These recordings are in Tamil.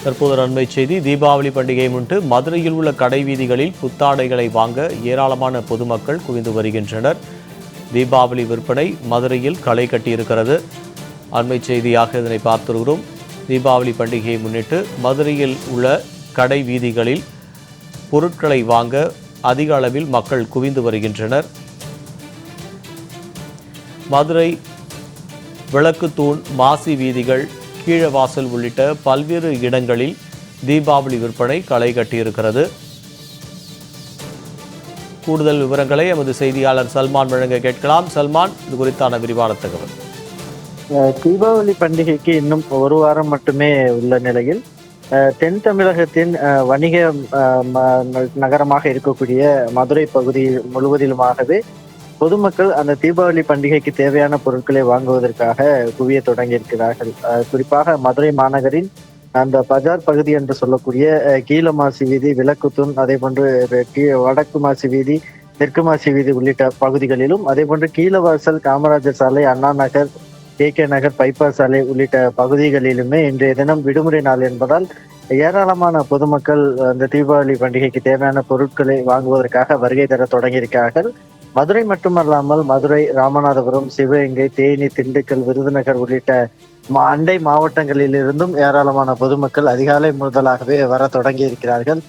தற்போது நன்மை செய்தி. தீபாவளி பண்டிகையை முன்னிட்டு மதுரையில் உள்ள கடை வீதிகளில் புத்தாடைகளை வாங்க ஏராளமான பொதுமக்கள் குவிந்து வருகின்றனர். தீபாவளி விற்பனை மதுரையில் களை கட்டியிருக்கிறது. அண்மை செய்தியாக இதனை பார்த்திருக்கிறோம். தீபாவளி பண்டிகையை முன்னிட்டு மதுரையில் உள்ள கடை வீதிகளில் பொருட்களை வாங்க அதிக அளவில் மக்கள் குவிந்து வருகின்றனர். மதுரை விளக்குத்தூண், மாசி வீதிகள், கீழவாசல் உள்ளிட்ட பல்வேறு இடங்களில் தீபாவளி விற்பனை களை கட்டியிருக்கிறது. கூடுதல் விவரங்களை எமது செய்தியாளர் சல்மான் வழங்க கேட்கலாம். சல்மான், இது குறித்தான விரிவான தகவல். தீபாவளி பண்டிகைக்கு இன்னும் ஒரு வாரம் மட்டுமே உள்ள நிலையில் தென் தமிழகத்தின் வணிக நகரமாக இருக்கக்கூடிய மதுரை பகுதி முழுவதிலுமாகவே பொதுமக்கள் அந்த தீபாவளி பண்டிகைக்கு தேவையான பொருட்களை வாங்குவதற்காக குவிய தொடங்கியிருக்கிறார்கள். குறிப்பாக மதுரை மாநகரின் அந்த பஜார் பகுதி என்று சொல்லக்கூடிய கீழமாசி வீதி, விளக்குத்தூண், அதே போன்று வடக்கு மாசி வீதி, தெற்கு மாசி வீதி உள்ளிட்ட பகுதிகளிலும், அதே போன்று கீழவாசல், காமராஜர் சாலை, அண்ணா நகர், கே நகர், பைபாஸ் சாலை உள்ளிட்ட பகுதிகளிலுமே இன்றைய தினம் விடுமுறை நாள் என்பதால் ஏராளமான பொதுமக்கள் அந்த தீபாவளி பண்டிகைக்கு தேவையான பொருட்களை வாங்குவதற்காக வருகை தர தொடங்கியிருக்கிறார்கள். மதுரை மட்டுமல்லாமல் மதுரை, ராமநாதபுரம், சிவகங்கை, தேனி, திண்டுக்கல், விருதுநகர் உள்ளிட்ட அண்டை மாவட்டங்களிலிருந்தும் ஏராளமான பொதுமக்கள் அதிகாலை முதலாகவே வர தொடங்கி இருக்கிறார்கள்.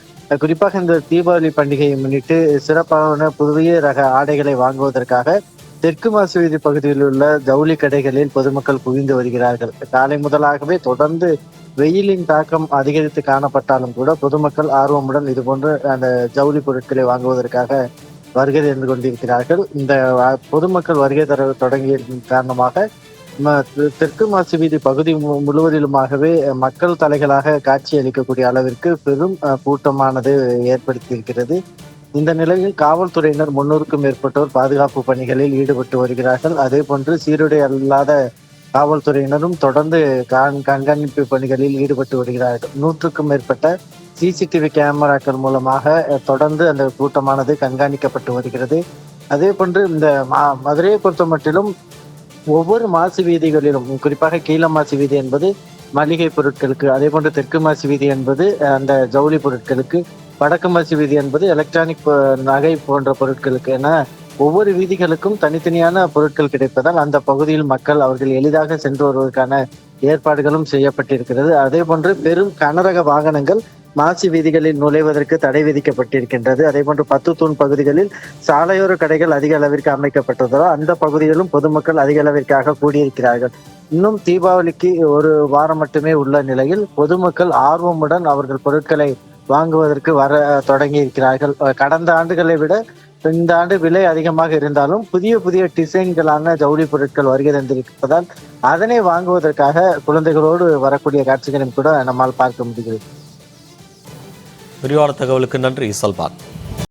குறிப்பாக இந்த தீபாவளி பண்டிகையை முன்னிட்டு சிறப்பான புதிய ரக ஆடைகளை வாங்குவதற்காக தெற்கு மாசி வீதி பகுதியில் உள்ள ஜவுளி கடைகளில் பொதுமக்கள் குவிந்து வருகிறார்கள். காலை முதலாகவே தொடர்ந்து வெயிலின் தாக்கம் அதிகரித்து காணப்பட்டாலும் கூட பொதுமக்கள் ஆர்வமுடன் இதுபோன்று அந்த ஜவுளி பொருட்களை வாங்குவதற்காக வருகை தந்து கொண்டிருக்கிறார்கள். இந்த பொதுமக்கள் வருகை தர தொடங்கிய காரணமாக தெற்கு மாசி வீதி பகுதி முழுவதிலுமாகவே மக்கள் தலைகளாக காட்சி அளிக்கக்கூடிய அளவிற்கு பெரும் கூட்டமானது ஏற்படுத்தியிருக்கிறது. இந்த நிலையில் காவல்துறையினர் 300க்கும் மேற்பட்டோர் பாதுகாப்பு பணிகளில் ஈடுபட்டு வருகிறார்கள். அதே போன்று சீருடை அல்லாத காவல்துறையினரும் தொடர்ந்து கண்காணிப்பு பணிகளில் ஈடுபட்டு வருகிறார்கள். 100க்கும் மேற்பட்ட சிசிடிவி கேமராக்கள் மூலமாக தொடர்ந்து அந்த கூட்டமானது கண்காணிக்கப்பட்டு வருகிறது. அதே போன்று இந்த மதுரையை பொறுத்த மட்டிலும் ஒவ்வொரு மாசி வீதிகளிலும், குறிப்பாக கீழ மாசி வீதி என்பது மளிகை பொருட்களுக்கு, அதே போன்று தெற்கு மாசி வீதி என்பது அந்த ஜவுளி பொருட்களுக்கு, வடக்கு மாசி வீதி என்பது எலக்ட்ரானிக் நகை போன்ற பொருட்களுக்கு என ஒவ்வொரு வீதிகளுக்கும் தனித்தனியான பொருட்கள் கிடைப்பதால் அந்த பகுதியில் மக்கள் அவர்கள் எளிதாக சென்று வருவதற்கான ஏற்பாடுகளும் செய்யப்பட்டிருக்கிறது. அதே போன்று பெரும் கனரக வாகனங்கள் மாசி வீதிகளில் நுழைவதற்கு தடை விதிக்கப்பட்டிருக்கின்றது. அதே போன்று 10 தூண் பகுதிகளில் சாலையோர கடைகள் அதிக அளவிற்கு அமைக்கப்பட்டதால் அந்த பகுதிகளிலும் பொதுமக்கள் அதிக அளவிற்காக கூடியிருக்கிறார்கள். இன்னும் தீபாவளிக்கு ஒரு வாரம் மட்டுமே உள்ள நிலையில் பொதுமக்கள் ஆர்வமுடன் அவர்கள் பொருட்களை வாங்குவதற்கு வர தொடங்கி இருக்கிறார்கள். கடந்த ஆண்டுகளை விட இந்த ஆண்டு விலை அதிகமாக இருந்தாலும் புதிய புதிய டிசைன்களான ஜவுளி பொருட்கள் வருகை தந்திருப்பதால் அதனை வாங்குவதற்காக குழந்தைகளோடு வரக்கூடிய காட்சிகளையும் கூட நம்மால் பார்க்க முடிகிறது. விரிவான தகவலுக்கு நன்றி சல்மான்.